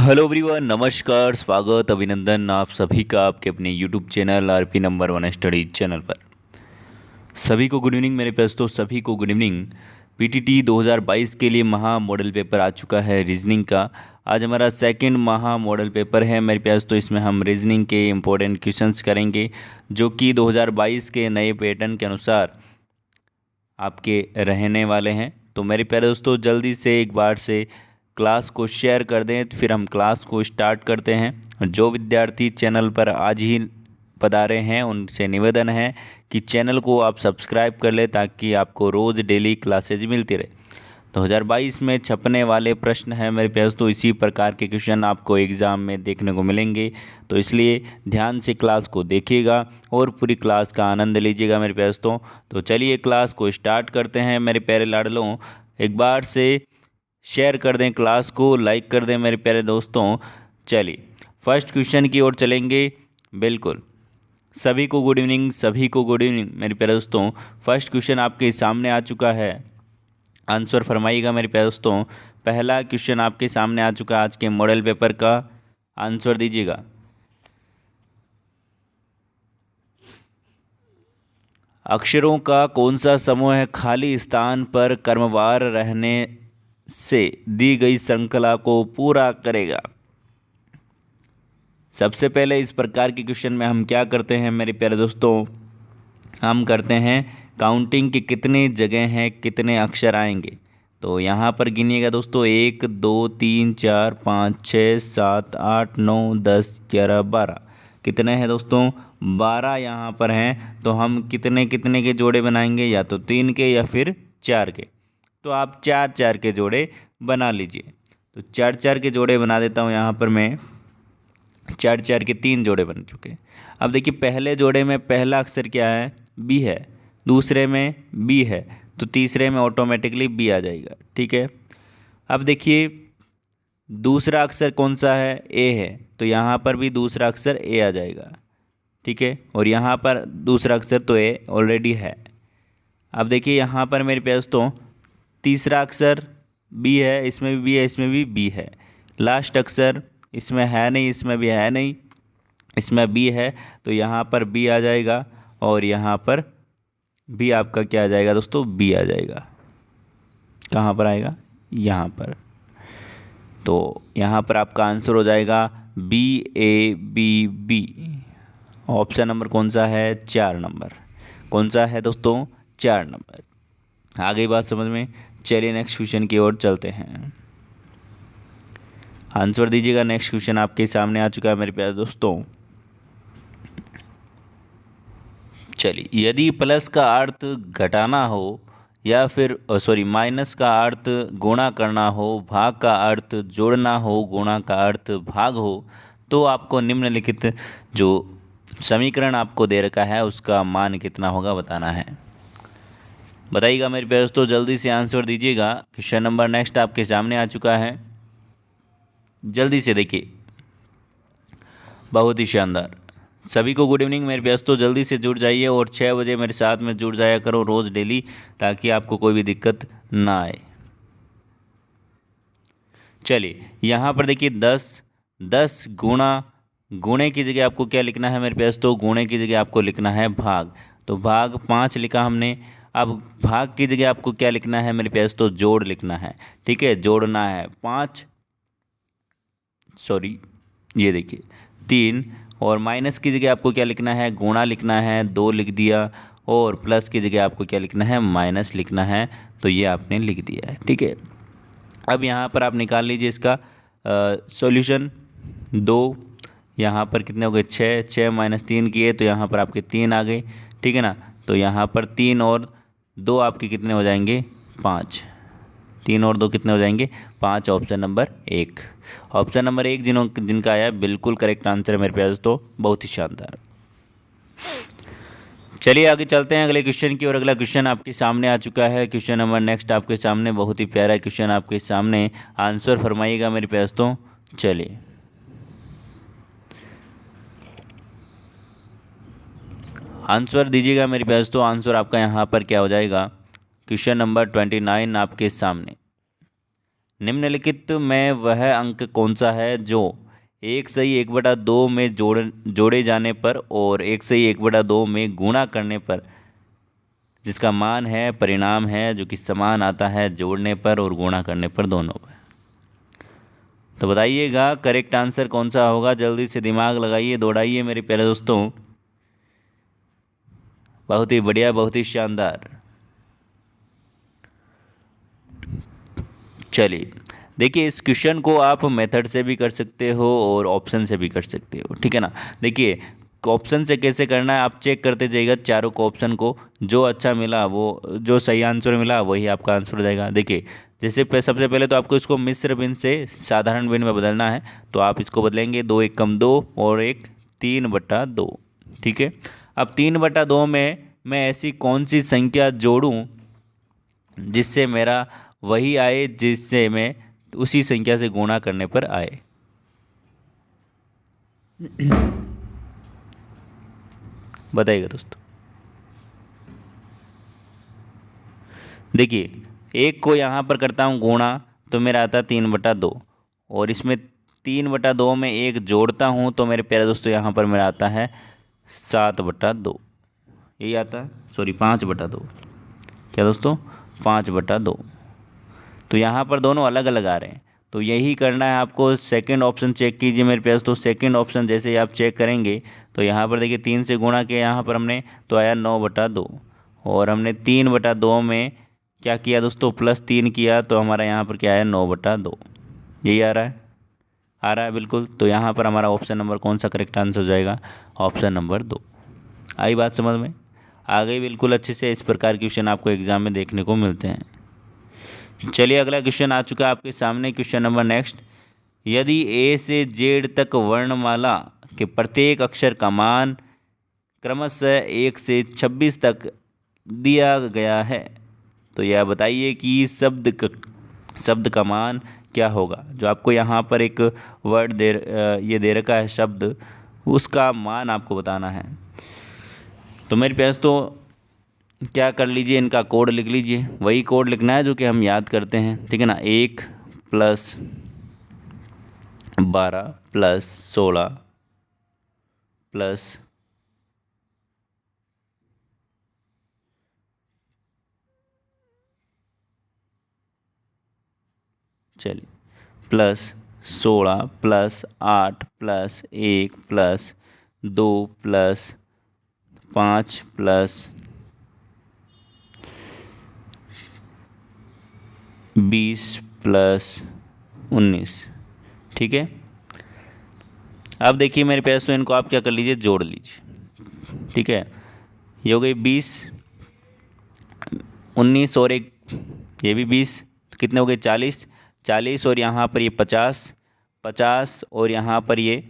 Hello everyone, नमस्कार, स्वागत, अभिनंदन आप सभी का आपके अपने YouTube channel RP number 1 study channel पर। सभी को गुड इवनिंग मेरे दोस्तों, सभी को गुड इवनिंग। पीटीटी 2022 के लिए महा मॉडल पेपर आ चुका है रीजनिंग का। आज हमारा सेकंड महा मॉडल पेपर है मेरे प्यास। तो इसमें हम रीजनिंग के इम्पोर्टेंट क्वेश्चंस करेंगे जो कि 2022 के नए पैटर्न के अनुसार आपके रहने वाले हैं। तो मेरे प्यारे दोस्तों, जल्दी से एक बार से क्लास को शेयर कर दें, तो फिर हम क्लास को स्टार्ट करते हैं। जो विद्यार्थी चैनल पर आज ही पधारे हैं उनसे निवेदन है कि चैनल को आप सब्सक्राइब कर लें ताकि आपको रोज़ डेली क्लासेज मिलती रहे। 2022 में छपने वाले प्रश्न हैं मेरे प्यारे दोस्तों, इसी प्रकार के क्वेश्चन आपको एग्ज़ाम में देखने को मिलेंगे। तो इसलिए ध्यान से क्लास को देखिएगा और पूरी क्लास का आनंद लीजिएगा मेरे प्यारे दोस्तों। तो चलिए क्लास को स्टार्ट करते हैं मेरे प्यारे लाडलों। एक बार से शेयर कर दें क्लास को, लाइक कर दें मेरे प्यारे दोस्तों। चलिए फर्स्ट क्वेश्चन की ओर चलेंगे। बिल्कुल, सभी को गुड इवनिंग, सभी को गुड इवनिंग मेरे प्यारे दोस्तों। फर्स्ट क्वेश्चन आपके सामने आ चुका है, आंसर फरमाइएगा मेरे प्यारे दोस्तों। पहला क्वेश्चन आपके सामने आ चुका है आज के मॉडल पेपर का, आंसर दीजिएगा। अक्षरों का कौन सा समूह है खाली स्थान पर क्रमवार रहने से दी गई श्रृंखला को पूरा करेगा? सबसे पहले इस प्रकार के क्वेश्चन में हम क्या करते हैं मेरे प्यारे दोस्तों, हम करते हैं काउंटिंग की कितनी जगह हैं, कितने अक्षर आएंगे। तो यहाँ पर गिनिएगा दोस्तों, 1 2 3 4 5 6 7 8 9 10 11 12। कितने हैं दोस्तों? 12 यहाँ पर हैं। तो हम कितने कितने के जोड़े बनाएंगे, या तो 3 के या फिर 4 के। तो आप 4 4 के जोड़े बना लीजिए। तो 4 4 के जोड़े बना देता हूँ यहाँ पर मैं। 4 4 के 3 जोड़े बन चुके। अब देखिए पहले जोड़े में पहला अक्षर क्या है? बी है। दूसरे में बी है, तो तीसरे में ऑटोमेटिकली बी आ जाएगा। ठीक है। अब देखिए दूसरा अक्षर कौन सा है? ए है, तो यहाँ पर भी दूसरा अक्षर ए आ जाएगा। ठीक है। और यहाँ पर दूसरा अक्षर तो ए ऑलरेडी है। अब देखिए यहाँ पर मेरे प्यारे दोस्तों तीसरा अक्षर बी है, इसमें भी बी है, इसमें भी बी है। लास्ट अक्षर इसमें है नहीं, इसमें भी है नहीं, इसमें बी है, तो यहाँ पर बी आ जाएगा। और यहाँ पर भी आपका क्या आ जाएगा दोस्तों? बी आ जाएगा। कहाँ पर आएगा? यहाँ पर। तो यहाँ पर आपका आंसर हो जाएगा B A B B. Option number कौन सा है? 4 नंबर। कौन सा है दोस्तों? 4 नंबर। आ गई बात समझ में? चलिए नेक्स्ट क्वेश्चन की ओर चलते हैं, आंसर दीजिएगा। नेक्स्ट क्वेश्चन आपके सामने आ चुका है मेरे प्यारे दोस्तों। चलिए, यदि प्लस का अर्थ घटाना हो या फिर माइनस का अर्थ गुणा करना हो, भाग का अर्थ जोड़ना हो, गुणा का अर्थ भाग हो, तो आपको निम्नलिखित जो समीकरण आपको दे रखा है उसका मान कितना होगा बताना है। बताइएगा मेरे प्यारे दोस्तों, जल्दी से आंसर दीजिएगा। क्वेश्चन नंबर नेक्स्ट आपके सामने आ चुका है, जल्दी से देखिए। बहुत ही शानदार। सभी को गुड इवनिंग मेरे प्यारे दोस्तों, जल्दी से जुड़ जाइए और 6 बजे मेरे साथ में जुड़ जाया करो रोज़ डेली, ताकि आपको कोई भी दिक्कत ना आए। चलिए यहाँ पर देखिए 10 गुणा, गुणे की जगह आपको क्या लिखना है मेरे प्यारे दोस्तों? गुणे की जगह आपको लिखना है भाग। तो भाग 5 लिखा हमने। अब भाग की जगह आपको क्या लिखना है मेरे प्यारे दोस्तों? जोड़ लिखना है। ठीक है, जोड़ना है 5, ये देखिए 3। और माइनस की जगह आपको क्या लिखना है? गुणा लिखना है, 2 लिख दिया। और प्लस की जगह आपको क्या लिखना है? माइनस लिखना है। तो ये आपने लिख दिया है। ठीक है। अब यहाँ पर आप निकाल लीजिए इसका सॉल्यूशन। 2 यहाँ पर कितने हो गए? 6। 6 माइनस 3 किए तो यहाँ पर आपके 3 आ गए। ठीक है ना। तो यहाँ पर 3 और 2 आपके कितने हो जाएंगे? 5। 3 और 2 कितने हो जाएंगे? 5। Option number 1। ऑप्शन नंबर 1 जिनका आया बिल्कुल करेक्ट आंसर है मेरे प्यारे दोस्तों। बहुत ही शानदार। चलिए आगे चलते हैं अगले क्वेश्चन की। और अगला क्वेश्चन आपके सामने आ चुका है। क्वेश्चन नंबर नेक्स्ट आपके सामने, बहुत ही प्यारा क्वेश्चन आपके सामने, आंसर फरमाइएगा मेरे प्यारे दोस्तों। चलिए आंसर दीजिएगा मेरे प्यारे दोस्तों। आंसर आपका यहाँ पर क्या हो जाएगा? क्वेश्चन नंबर 29 आपके सामने। निम्नलिखित में वह अंक कौन सा है जो 1/1/2 में जोड़े जाने पर और 1/1/2 में गुणा करने पर जिसका मान है, परिणाम है जो कि समान आता है जोड़ने पर और गुणा करने पर दोनों पर। तो बताइएगा करेक्ट आंसर कौन सा होगा, जल्दी से दिमाग लगाइए, दौड़ाइए मेरे प्यारे दोस्तों। बहुत ही बढ़िया, बहुत ही शानदार। चलिए देखिए, इस क्वेश्चन को आप मेथड से भी कर सकते हो और ऑप्शन से भी कर सकते हो, ठीक है ना। देखिए ऑप्शन से कैसे करना है, आप चेक करते जाइएगा चारों को, ऑप्शन को, जो अच्छा मिला वो, जो सही आंसर मिला वही आपका आंसर हो जाएगा। देखिए जैसे सबसे पहले तो आपको इसको मिश्र भिन्न से साधारण भिन्न में बदलना है, तो आप इसको बदलेंगे 2 1 कम 2 और 1 3/2, ठीक है। अब 3/2 में मैं ऐसी कौन सी संख्या जोड़ूं जिससे मेरा वही आए जिससे मैं उसी संख्या से गुणा करने पर आए। बताइएगा दोस्तों। देखिए एक को यहाँ पर करता हूँ गुणा तो मेरा आता है 3/2, और इसमें 3/2 में एक जोड़ता हूँ तो मेरे प्यारे दोस्तों यहाँ पर मेरा आता है 7/2, यही आता है, सॉरी 5/2, क्या दोस्तों 5/2। तो यहाँ पर दोनों अलग अलग आ रहे हैं, तो यही करना है आपको। सेकंड ऑप्शन चेक कीजिए मेरे प्यारे दोस्तों। सेकंड ऑप्शन जैसे ही आप चेक करेंगे तो यहाँ पर देखिए 3 से गुणा किया यहाँ पर हमने तो आया 9/2, और हमने 3/2 में क्या किया दोस्तों, +3 किया तो हमारा यहाँ पर क्या आया 9/2, यही आ रहा है बिल्कुल। तो यहाँ पर हमारा ऑप्शन नंबर कौन सा करेक्ट आंसर हो जाएगा, ऑप्शन नंबर 2। आई बात समझ में, आ गई बिल्कुल अच्छे से। इस प्रकार के क्वेश्चन आपको एग्जाम में देखने को मिलते हैं। चलिए अगला क्वेश्चन आ चुका है आपके सामने, क्वेश्चन नंबर नेक्स्ट। यदि ए से जेड तक वर्णमाला के प्रत्येक अक्षर का मान क्रमशः 1 से 26 तक दिया गया है तो यह बताइए कि शब्द का मान क्या होगा। जो आपको यहाँ पर एक वर्ड ये दे रखा है शब्द, उसका मान आपको बताना है। तो मेरे पास तो क्या कर लीजिए, इनका कोड लिख लीजिए। वही कोड लिखना है जो कि हम याद करते हैं, ठीक है ना। 1 + 12 + 16 + चलिए +16 + 8 + 1 + 2 + 5 + 20 + 19, ठीक है। अब देखिए मेरे पास तो इनको आप क्या कर लीजिए, जोड़ लीजिए, ठीक है। ये हो गई 20, 19 और एक ये भी 20, कितने हो गए 40, 40 और यहाँ पर ये 50, 50 और यहाँ पर ये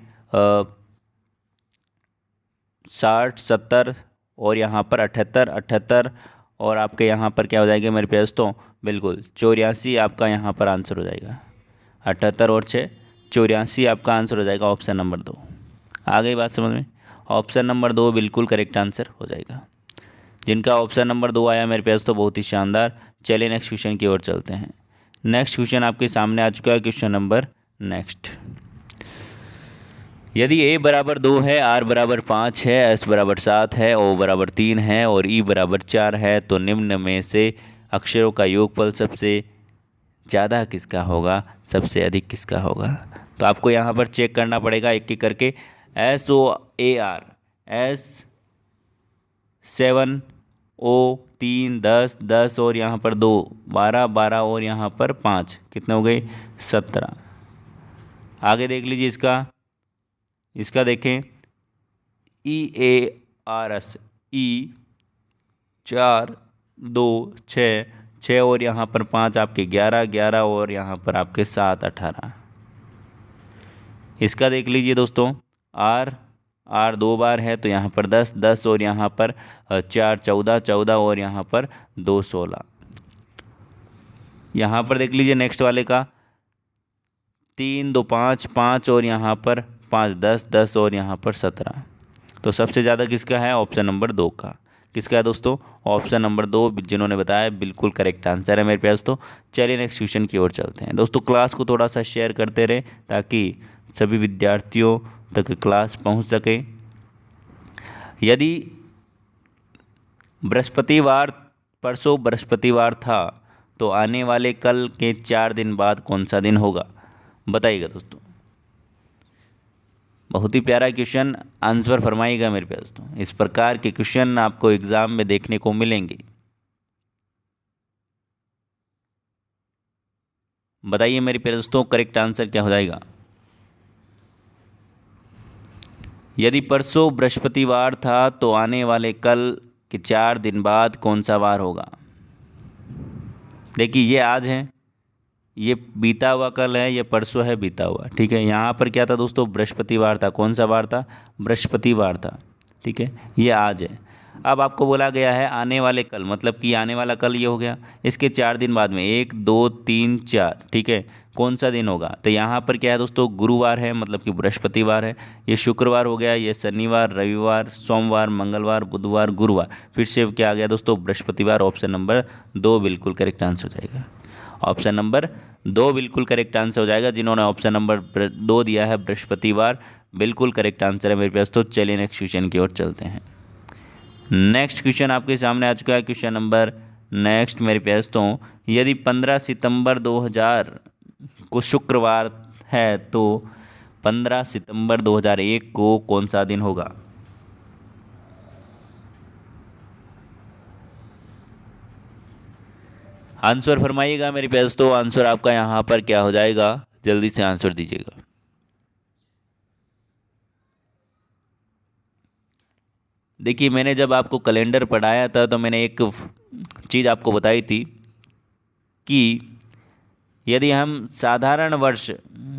60, 70 और यहाँ पर 78, 78 और आपके यहाँ पर क्या हो जाएगा मेरे पास तो बिल्कुल 84 आपका यहाँ पर आंसर हो जाएगा। 78 और 6 84 आपका आंसर हो जाएगा, ऑप्शन नंबर 2। आ गई बात समझ में, ऑप्शन नंबर 2 बिल्कुल करेक्ट आंसर हो जाएगा। जिनका ऑप्शन नंबर 2 आया मेरे पास तो बहुत ही शानदार। चलिए नेक्स्ट क्वेश्चन की ओर चलते हैं। नेक्स्ट क्वेश्चन आपके सामने आ चुका है, क्वेश्चन नंबर नेक्स्ट। यदि a = 2 है, r = 5 है, s = 7 है, o = 3 है और e = 4 है तो निम्न में से अक्षरों का योगफल सबसे ज़्यादा किसका होगा, सबसे अधिक किसका होगा। तो आपको यहाँ पर चेक करना पड़ेगा एक एक करके। SOAR, S 7, O 3 10 10 और यहाँ पर 2 12 12 और यहाँ पर 5 कितने हो गए 17। आगे देख लीजिए इसका देखें EARS E 4 2 6 6 और यहाँ पर 5 आपके 11 11 और यहाँ पर आपके 7 18। इसका देख लीजिए दोस्तों R 2 बार है तो यहाँ पर 10 10 और यहाँ पर 4 14 14 और यहाँ पर 2 16। यहाँ पर देख लीजिए नेक्स्ट वाले का 3 2 5 5 और यहाँ पर 5 10 10 और यहाँ पर 17। तो सबसे ज़्यादा किसका है, ऑप्शन नंबर 2 का। किसका है दोस्तों, ऑप्शन नंबर 2 जिन्होंने बताया बिल्कुल करेक्ट आंसर है मेरे प्यारे दोस्तों। चलिए नेक्स्ट क्वेश्चन की ओर चलते हैं दोस्तों। क्लास को थोड़ा सा शेयर करते रहें ताकि सभी विद्यार्थियों तक क्लास पहुंच सके। यदि बृहस्पतिवार परसों बृहस्पतिवार था तो आने वाले कल के 4 दिन बाद कौन सा दिन होगा, बताइएगा दोस्तों। बहुत ही प्यारा क्वेश्चन, आंसर फरमाइएगा मेरे प्यारे दोस्तों। इस प्रकार के क्वेश्चन आपको एग्जाम में देखने को मिलेंगे। बताइए मेरे प्यारे दोस्तों करेक्ट आंसर क्या हो जाएगा। यदि परसों बृहस्पतिवार था तो आने वाले कल के 4 दिन बाद कौन सा वार होगा। देखिए ये आज है, ये बीता हुआ कल है, ये परसों है बीता हुआ, ठीक है। यहाँ पर क्या था दोस्तों, बृहस्पतिवार था। कौन सा वार था, बृहस्पतिवार था, ठीक है। ये आज है। अब आपको बोला गया है आने वाले कल, मतलब कि आने वाला कल ये हो गया, इसके 4 दिन बाद में 1 2 3 4, ठीक है, कौन सा दिन होगा। तो यहाँ पर क्या है दोस्तों, गुरुवार है, मतलब कि बृहस्पतिवार है। ये शुक्रवार हो गया, ये शनिवार, रविवार, सोमवार, मंगलवार, बुधवार, गुरुवार, फिर से क्या आ गया दोस्तों, बृहस्पतिवार। ऑप्शन नंबर 2 बिल्कुल करेक्ट आंसर हो जाएगा। ऑप्शन नंबर 2 बिल्कुल करेक्ट आंसर हो जाएगा। जिन्होंने ऑप्शन नंबर 2 दिया है बृहस्पतिवार, बिल्कुल करेक्ट आंसर है मेरे पास। तो चलिए नेक्स्ट क्वेश्चन की ओर चलते हैं। नेक्स्ट क्वेश्चन आपके सामने आ चुका है। क्वेश्चन नंबर नेक्स्ट मेरे प्यास तो, यदि 15 सितंबर 2000 को शुक्रवार है तो 15 सितंबर 2001 को कौन सा दिन होगा। आंसर फरमाइएगा मेरे प्यास तो। आंसर आपका यहाँ पर क्या हो जाएगा, जल्दी से आंसर दीजिएगा। देखिए मैंने जब आपको कैलेंडर पढ़ाया था तो मैंने एक चीज़ आपको बताई थी कि यदि हम साधारण वर्ष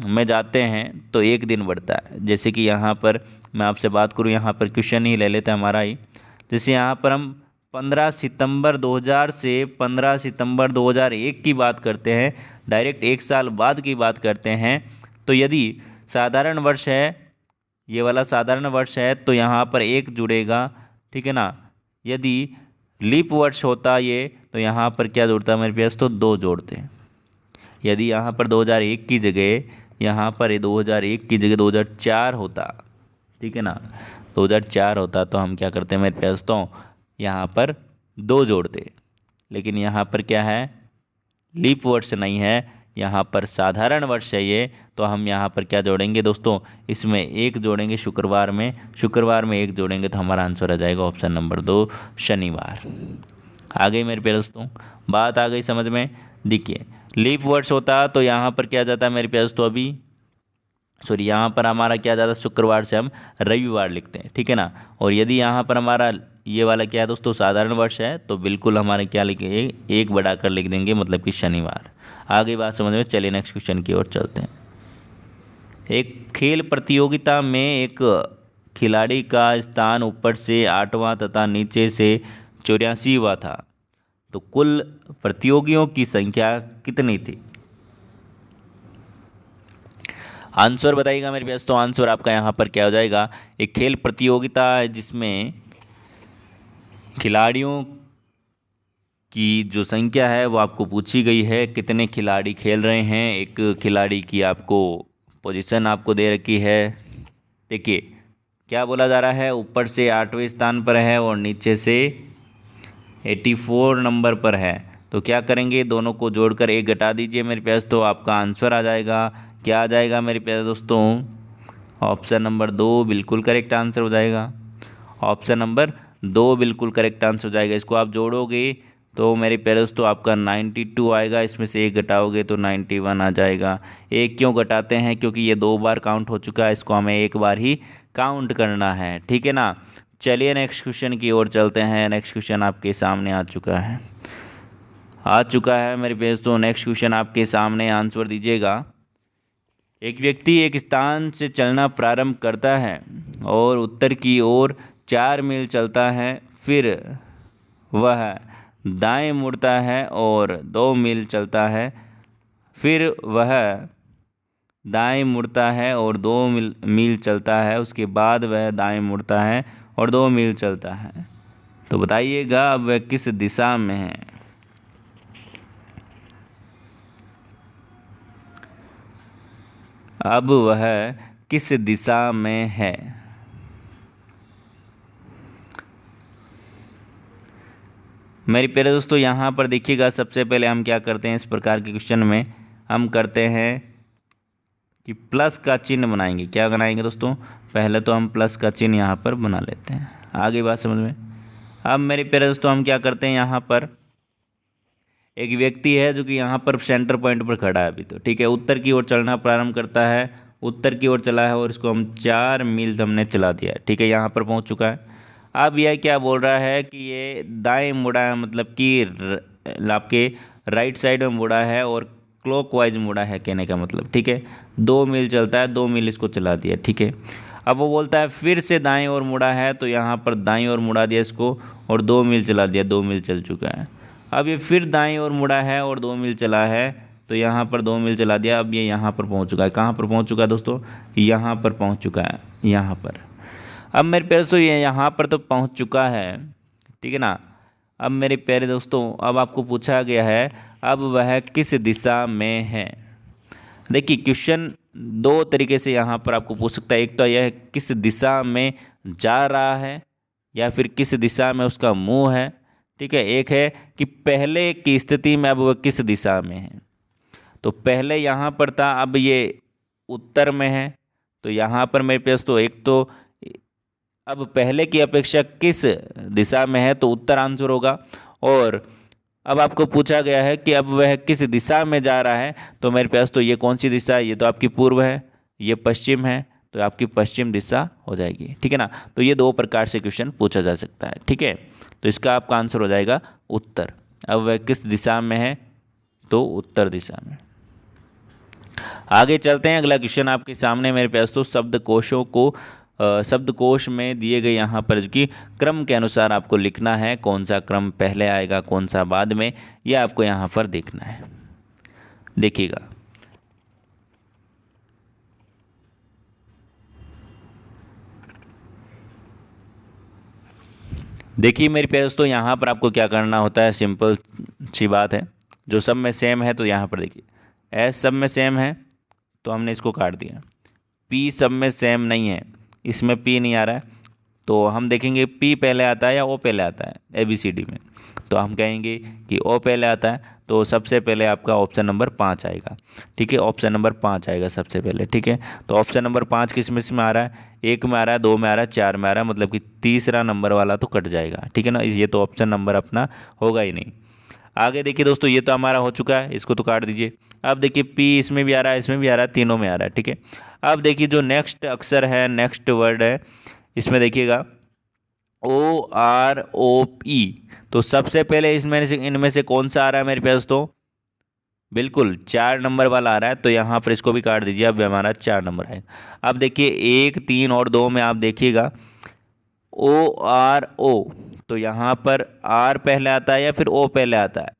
में जाते हैं तो 1 दिन बढ़ता है। जैसे कि यहाँ पर मैं आपसे बात करूँ, यहाँ पर क्वेश्चन ही ले लेते हैं हमारा ही। जैसे यहाँ पर हम 15 सितंबर 2000 से 15 सितंबर 2001 की बात करते हैं, डायरेक्ट 1 साल बाद की बात करते हैं। तो यदि साधारण वर्ष है, ये वाला साधारण वर्ष है, तो यहाँ पर 1 जुड़ेगा, ठीक है ना। यदि लीप वर्ष होता ये, तो यहाँ पर क्या जुड़ता है मेरे पास, तो 2 जोड़ते हैं। यदि यहाँ पर 2001 की जगह, यहाँ पर 2001 की जगह 2004 होता, ठीक है ना, 2004 होता, तो हम क्या करते हैं मेरे पास, तो यहाँ पर 2 जोड़ते। लेकिन यहाँ पर क्या है, लीप वर्ष नहीं है, यहाँ पर साधारण वर्ष है ये, तो हम यहाँ पर क्या जोड़ेंगे दोस्तों, इसमें 1 जोड़ेंगे शुक्रवार में, शुक्रवार में 1 जोड़ेंगे तो हमारा आंसर आ जाएगा ऑप्शन नंबर 2 शनिवार। आ गई मेरे प्यारे दोस्तों, बात आ गई समझ में। देखिए लीप वर्ष होता तो यहाँ पर क्या जाता है मेरे प्यारे दोस्तों, अभी सॉरी यहाँ पर हमारा क्या जाता है, शुक्रवार से हम रविवार लिखते हैं, ठीक है ना। और यदि यहाँ पर हमारा ये वाला क्या है दोस्तों, साधारण वर्ष है, तो बिल्कुल हमारे क्या लिखेंगे, 1 बढ़ाकर लिख देंगे, मतलब कि शनिवार। आगे बात समझ में। चलिए नेक्स्ट क्वेश्चन की ओर चलते हैं। एक खेल प्रतियोगिता में एक खिलाड़ी का स्थान ऊपर से 8वां तथा नीचे से 84वां था, तो कुल प्रतियोगियों की संख्या कितनी थी। आंसर बताइएगा मेरे पास। तो आंसर आपका यहाँ पर क्या हो जाएगा, एक खेल प्रतियोगिता है जिसमें खिलाड़ियों की जो संख्या है वो आपको पूछी गई है, कितने खिलाड़ी खेल रहे हैं। एक खिलाड़ी की आपको पोजीशन आपको दे रखी है। देखिए क्या बोला जा रहा है, ऊपर से 8वें स्थान पर है और नीचे से 84 नंबर पर है। तो क्या करेंगे, दोनों को जोड़कर 1 घटा दीजिए मेरे प्यास, तो आपका आंसर आ जाएगा। क्या आ जाएगा मेरे प्यारे दोस्तों, ऑप्शन नंबर 2 बिल्कुल करेक्ट आंसर हो जाएगा। ऑप्शन नंबर 2 बिल्कुल करेक्ट आंसर हो जाएगा। इसको आप जोड़ोगे तो मेरे प्यारे दोस्तों आपका 92 आएगा, इसमें से 1 घटाओगे तो 91 आ जाएगा। 1 क्यों घटाते हैं, क्योंकि ये 2 बार काउंट हो चुका है, इसको हमें 1 बार ही काउंट करना है, ठीक है ना। चलिए नेक्स्ट क्वेश्चन की ओर चलते हैं। नेक्स्ट क्वेश्चन आपके सामने आ चुका है मेरे प्यारे दोस्तों। नेक्स्ट क्वेश्चन आपके सामने, आंसर दीजिएगा। एक व्यक्ति एक स्थान से चलना प्रारंभ करता है और उत्तर की ओर 4 मील चलता है, फिर वह दाएं मुड़ता है और 2 मील चलता है, फिर वह दाएं मुड़ता है और 2 मील चलता है, उसके बाद वह दाएं मुड़ता है और 2 मील चलता है, तो बताइएगा अब वह किस दिशा में है। अब वह किस दिशा में है। मेरे प्यारे दोस्तों, यहाँ पर देखिएगा, सबसे पहले हम क्या करते हैं इस प्रकार के क्वेश्चन में, हम करते हैं कि प्लस का चिन्ह बनाएंगे। क्या बनाएंगे दोस्तों, पहले तो हम प्लस का चिन्ह यहाँ पर बना लेते हैं। आगे बात समझ में। अब मेरे प्यारे दोस्तों, हम क्या करते हैं, यहाँ पर एक व्यक्ति है जो कि यहाँ पर सेंटर पॉइंट पर खड़ा है अभी, तो ठीक है, उत्तर की ओर चलना प्रारंभ करता है, उत्तर की ओर चला है और इसको हम 4 मील हमने चला दिया है, ठीक है, यहाँ पर पहुँच चुका है। अब यह क्या बोल रहा है कि ये दाएं मुड़ा है, मतलब कि आपके राइट साइड में मुड़ा है और क्लॉकवाइज मुड़ा है, कहने का मतलब, ठीक है। 2 मील चलता है, 2 मील इसको चला दिया, ठीक है। अब वो बोलता है फिर से दाएं ओर मुड़ा है, तो यहाँ पर दाएं ओर मुड़ा दिया इसको और 2 मील चला दिया, 2 मील चल चुका है। अब ये फिर दाएं ओर मुड़ा है और 2 मील चला है, तो यहाँ पर 2 मील चला दिया। अब ये यहाँ पर पहुँच चुका है। कहाँ पर पहुँच चुका है दोस्तों, यहाँ पर पहुँच चुका है, यहाँ पर। अब मेरे प्यारे दोस्तों, ये यहाँ पर तो पहुँच चुका है, ठीक है ना। अब मेरे प्यारे दोस्तों, अब आपको पूछा गया है अब वह किस दिशा में है। देखिए, क्वेश्चन 2 तरीके से यहाँ पर आपको पूछ सकता है। एक तो यह है किस दिशा में जा रहा है, या फिर किस दिशा में उसका मुंह है, ठीक है। एक है कि पहले की स्थिति में अब वह किस दिशा में है। तो पहले यहाँ पर था, अब ये उत्तर में है, तो यहाँ पर मेरे पास तो एक तो अब पहले की अपेक्षा किस दिशा में है, तो उत्तर आंसर होगा। और अब आपको पूछा गया है कि अब वह किस दिशा में जा रहा है, तो मेरे पास तो ये कौन सी दिशा है, ये तो आपकी पूर्व है, ये पश्चिम है, तो आपकी पश्चिम दिशा हो जाएगी, ठीक है ना। तो ये 2 प्रकार से क्वेश्चन पूछा जा सकता है, ठीक है। तो इसका आपका आंसर हो जाएगा उत्तर। अब वह किस दिशा में है, तो उत्तर दिशा में। आगे चलते हैं, अगला क्वेश्चन आपके सामने मेरे पास तो शब्दकोशों को शब्दकोश में दिए गए यहाँ पर जो कि क्रम के अनुसार आपको लिखना है, कौन सा क्रम पहले आएगा कौन सा बाद में, यह आपको यहाँ पर देखना है। देखिएगा, देखिए मेरे प्यारे दोस्तों, यहाँ पर आपको क्या करना होता है, सिंपल सी बात है। जो सब में सेम है, तो यहाँ पर देखिए एस सब में सेम है, तो हमने इसको काट दिया। पी सब में सेम नहीं है, इसमें पी नहीं आ रहा है, तो हम देखेंगे पी पहले आता है या ओ पहले आता है ABCD में। तो हम कहेंगे कि ओ पहले आता है, तो सबसे पहले आपका ऑप्शन नंबर 5 आएगा, ठीक है। ऑप्शन नंबर 5 आएगा सबसे पहले, ठीक है। तो ऑप्शन नंबर 5 किस में आ रहा है, 1 में आ रहा है, 2 में आ रहा है, 4 में आ रहा है, मतलब कि तीसरा नंबर वाला तो कट जाएगा, ठीक है ना। ये तो ऑप्शन नंबर अपना होगा ही नहीं। आगे देखिए दोस्तों, ये तो हमारा हो चुका है, इसको तो काट दीजिए। अब देखिए पी इसमें भी आ रहा है, इसमें भी आ रहा है, तीनों में आ रहा है, ठीक है। अब देखिए जो नेक्स्ट अक्षर है, नेक्स्ट वर्ड है, इसमें देखिएगा OROE। तो सबसे पहले इनमें से कौन सा आ रहा है मेरे पास, तो बिल्कुल 4 नंबर वाला आ रहा है, तो यहाँ पर इसको भी काट दीजिए। अब हमारा 4 नंबर आएगा। अब देखिए 1, 3 और 2 में आप देखिएगा ORO, तो यहाँ पर आर पहले आता है या फिर ओ पहले आता है,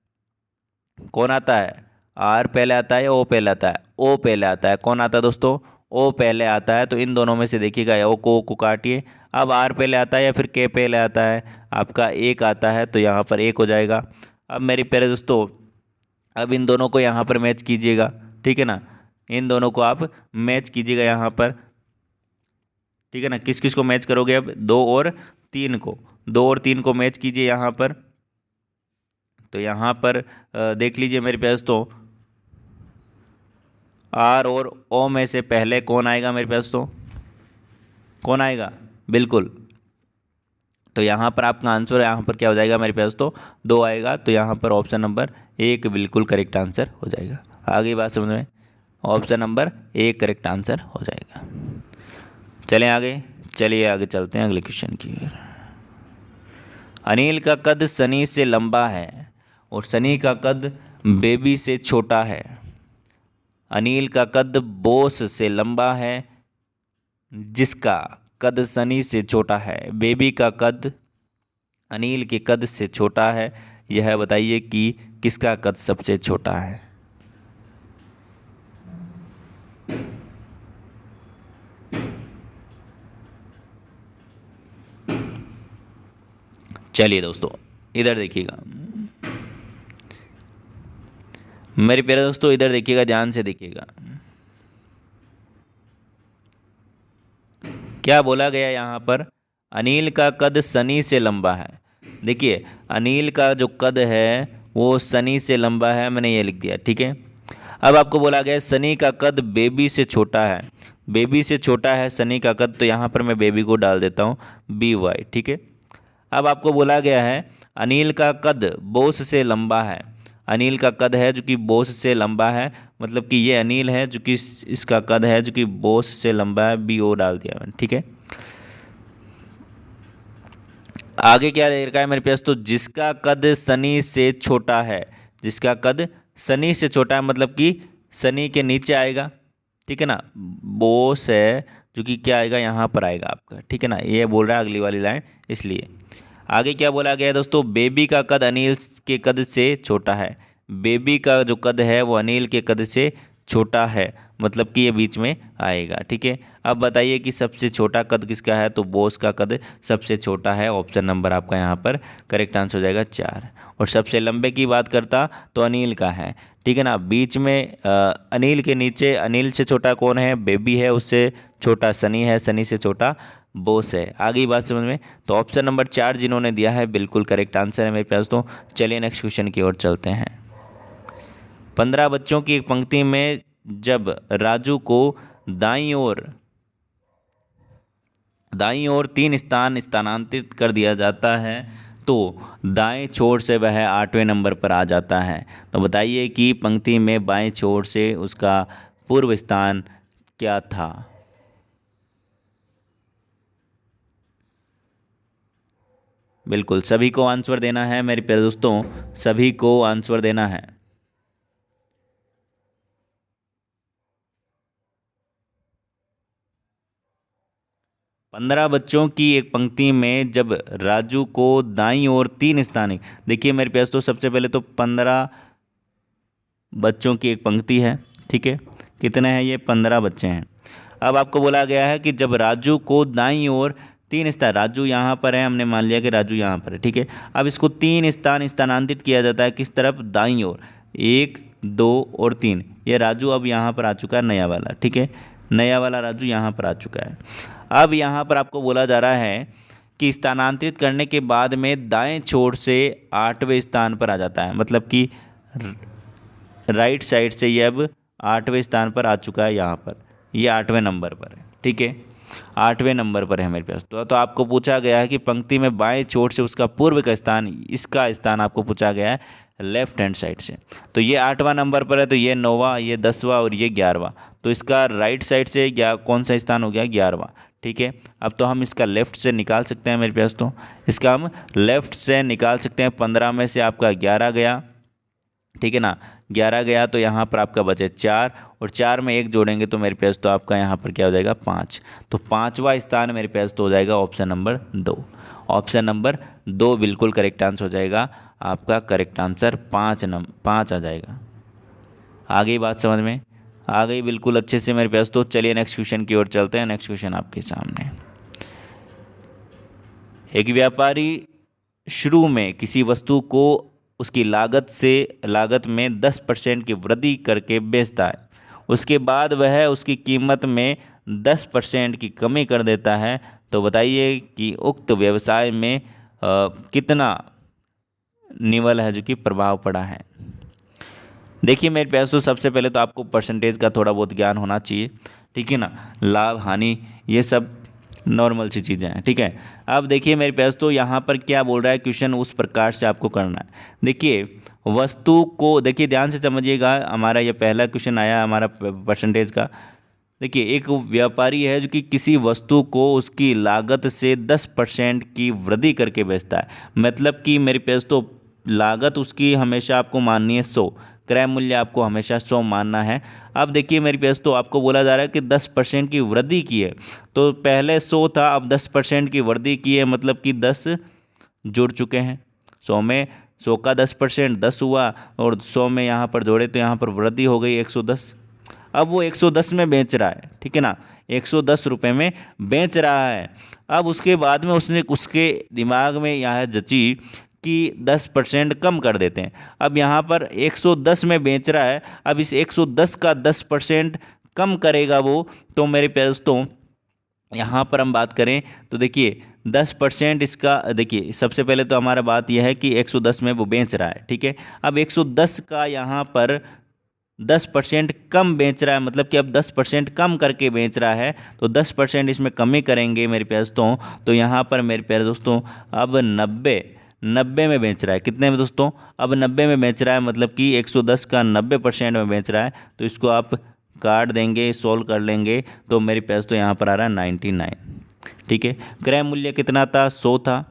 कौन आता है, आर पहले आता है या ओ पहले आता है, ओ पहले आता है। कौन आता है दोस्तों, ओ पहले आता है। तो इन दोनों में से देखिएगा, ओ को काटिए। अब आर पहले आता है या फिर के पहले आता है, आपका 1 आता है, तो यहाँ पर 1 हो जाएगा। अब मेरे प्यारे दोस्तों, अब इन दोनों को यहाँ पर मैच कीजिएगा, ठीक है ना। इन दोनों को आप मैच कीजिएगा यहाँ पर, ठीक है ना। किस किस को मैच करोगे, अब 2 और 3 को, 2 और 3 को मैच कीजिए यहाँ पर। तो यहाँ पर देख लीजिए मेरे पास तो आर और ओ में से पहले कौन आएगा मेरे पास, तो कौन आएगा, बिल्कुल। तो यहाँ पर आपका आंसर यहाँ पर क्या हो जाएगा मेरे पास, तो 2 आएगा। तो यहाँ पर ऑप्शन नंबर 1 बिल्कुल करेक्ट आंसर हो जाएगा। आगे बात समझ में, ऑप्शन नंबर 1 करेक्ट आंसर हो जाएगा। चलें आगे, चलिए आगे चलते हैं अगले क्वेश्चन की ओर। अनिल का कद सनी से लंबा है और सनी का कद बेबी से छोटा है। अनिल का कद बॉस से लंबा है, जिसका कद सनी से छोटा है। बेबी का कद अनिल के कद से छोटा है। यह बताइए कि किसका कद सबसे छोटा है। चलिए दोस्तों, इधर देखिएगा मेरे प्यारे दोस्तों, इधर देखिएगा, ध्यान से देखिएगा। क्या बोला गया यहाँ पर? अनिल का कद सनी से लंबा है। देखिए, अनिल का जो कद है वो सनी से लंबा है, मैंने ये लिख दिया, ठीक है। अब आपको बोला गया है सनी का कद बेबी से छोटा है। बेबी से छोटा है सनी का कद, तो यहाँ पर मैं बेबी को डाल देता हूँ BY, ठीक है। अब आपको बोला गया है अनिल का कद बॉस से लंबा है। अनिल का कद है जो कि बॉस से लंबा है, मतलब कि ये अनिल है जो कि इसका कद है जो कि बॉस से लंबा है, BO डाल दिया मैंने, ठीक है। आगे क्या दे रखा है मेरे पास? तो जिसका कद सनी से छोटा है, जिसका कद सनी से छोटा है मतलब कि सनी के नीचे आएगा, ठीक है ना। बॉस है जो कि क्या आएगा, यहाँ पर आएगा आपका, ठीक है ना। ये बोल रहा है अगली वाली लाइन, इसलिए। आगे क्या बोला गया है दोस्तों? बेबी का कद अनिल के कद से छोटा है। बेबी का जो कद है वो अनिल के कद से छोटा है, मतलब कि ये बीच में आएगा, ठीक है। अब बताइए कि सबसे छोटा कद किसका है? तो बॉस का कद सबसे छोटा है। ऑप्शन नंबर आपका यहाँ पर करेक्ट आंसर हो जाएगा 4। और सबसे लंबे की बात करता तो अनिल का है, ठीक है ना। बीच में अनिल के नीचे, अनिल से छोटा कौन है? बेबी है, उससे छोटा सनी है, सनी से छोटा बॉस है। आगे बात समझ में? तो ऑप्शन नंबर 4 जिन्होंने दिया है बिल्कुल करेक्ट आंसर है मेरे पास। तो चलिए नेक्स्ट क्वेश्चन की ओर चलते हैं। 15 बच्चों की एक पंक्ति में जब राजू को दाईं ओर 3 स्थान स्थानांतरित कर दिया जाता है तो दाएं छोर से वह 8वें नंबर पर आ जाता है। तो बताइए कि पंक्ति में बाएं छोर से उसका पूर्व स्थान क्या था? बिल्कुल सभी को आंसर देना है मेरे प्यारे दोस्तों, सभी को आंसर देना है। 15 बच्चों की एक पंक्ति में जब राजू को दाईं ओर 3 स्थान, देखिए मेरे पास तो सबसे पहले तो 15 बच्चों की एक पंक्ति है, ठीक है। कितने हैं ये? 15 बच्चे हैं। अब आपको बोला गया है कि जब राजू को दाईं ओर 3 स्थान, राजू यहाँ पर है, हमने मान लिया कि राजू यहाँ पर है, ठीक है। अब इसको 3 स्थान स्थानांतरित किया जाता है किस तरफ? दाईं ओर। 1, 2 और 3। ये राजू अब यहाँ पर आ चुका है, नया वाला, ठीक है। नया वाला राजू यहाँ पर आ चुका है। अब यहाँ पर आपको बोला जा रहा है कि स्थानांतरित करने के बाद में दाएं छोर से 8वें स्थान पर आ जाता है, मतलब कि राइट साइड से ये अब 8वें स्थान पर आ चुका है, यहाँ पर ये 8वें नंबर पर है, ठीक है। 8वें नंबर पर है मेरे पास। तो आपको पूछा गया है कि पंक्ति में बाएं छोर से उसका पूर्व का स्थान, इसका स्थान आपको पूछा गया है लेफ्ट हैंड साइड से। तो ये 8वां नंबर पर है, तो ये 9वां, ये 10वां और ये 11वां। तो इसका राइट साइड से कौन सा स्थान हो गया? 11वां, ठीक है। अब तो हम इसका लेफ़्ट से निकाल सकते हैं मेरे पास, तो इसका हम लेफ़्ट से निकाल सकते हैं। 15 में से आपका 11 गया, ठीक है ना। 11 गया तो यहाँ पर आपका बचे 4, और 4 में 1 जोड़ेंगे तो मेरे पास तो आपका यहाँ पर क्या हो जाएगा? 5। तो 5वां स्थान मेरे पास तो हो जाएगा ऑप्शन नंबर 2। ऑप्शन नंबर 2 बिल्कुल करेक्ट आंसर हो जाएगा आपका। करेक्ट आंसर 5 आ जाएगा। आगे बात समझ में आ गई बिल्कुल अच्छे से मेरे पास। तो चलिए नेक्स्ट क्वेश्चन की ओर चलते हैं। नेक्स्ट क्वेश्चन आपके सामने। एक व्यापारी शुरू में किसी वस्तु को उसकी लागत में 10% की वृद्धि करके बेचता है। उसके बाद वह उसकी कीमत में 10% की कमी कर देता है। तो बताइए कि उक्त व्यवसाय में कितना निवल है जो कि प्रभाव पड़ा है। देखिए मेरे प्यार दोस्तों, सबसे पहले तो आपको परसेंटेज का थोड़ा बहुत ज्ञान होना चाहिए, ठीक है ना। लाभ हानि ये सब नॉर्मल सी चीज़ें हैं, ठीक है। अब देखिए मेरे प्यार दोस्तों, यहाँ पर क्या बोल रहा है क्वेश्चन, उस प्रकार से आपको करना है। देखिए वस्तु को, देखिए ध्यान से समझिएगा, हमारा ये पहला क्वेश्चन आया हमारा परसेंटेज का। देखिए एक व्यापारी है जो कि किसी वस्तु को उसकी लागत से 10% की वृद्धि करके बेचता है। मतलब कि मेरे पास तो लागत उसकी हमेशा आपको माननी है 100, क्रय मूल्य आपको हमेशा 100 मानना है। अब देखिए मेरे पास तो आपको बोला जा रहा है कि 10% की वृद्धि की है, तो पहले 100 था, अब 10% की वृद्धि की है, मतलब कि 10 जुड़ चुके हैं। 100 में 100 का 10% 10 हुआ, और 100 में यहाँ पर जोड़े तो यहाँ पर वृद्धि हो गई 110। अब वो 110 में बेच रहा है, ठीक है ना, 110 रुपये में बेच रहा है। अब उसके बाद में उसने उसके दिमाग में यह जची कि 10% कम कर देते हैं। अब यहाँ पर 110 में बेच रहा है, अब इस 110 का 10% कम करेगा वो। तो मेरे प्यारे दोस्तों यहाँ पर हम बात करें तो देखिए 10% इसका, देखिए सबसे पहले तो हमारा बात यह है कि 110 में वो बेच रहा है, ठीक है। अब 110 का यहाँ पर 10% कम बेच रहा है, मतलब कि अब 10% कम करके बेच रहा है, तो 10% इसमें कमी करेंगे मेरे प्यारे दोस्तों। तो यहाँ पर मेरे प्यारे दोस्तों अब 90 में बेच रहा है। कितने में दोस्तों? अब 90 में बेच रहा है, मतलब कि 110 का 90% में बेच रहा है। तो इसको आप काट देंगे, सोल्व कर लेंगे, तो मेरे पास तो यहाँ पर आ रहा है 99, ठीक है। क्रय मूल्य कितना था? 100 था,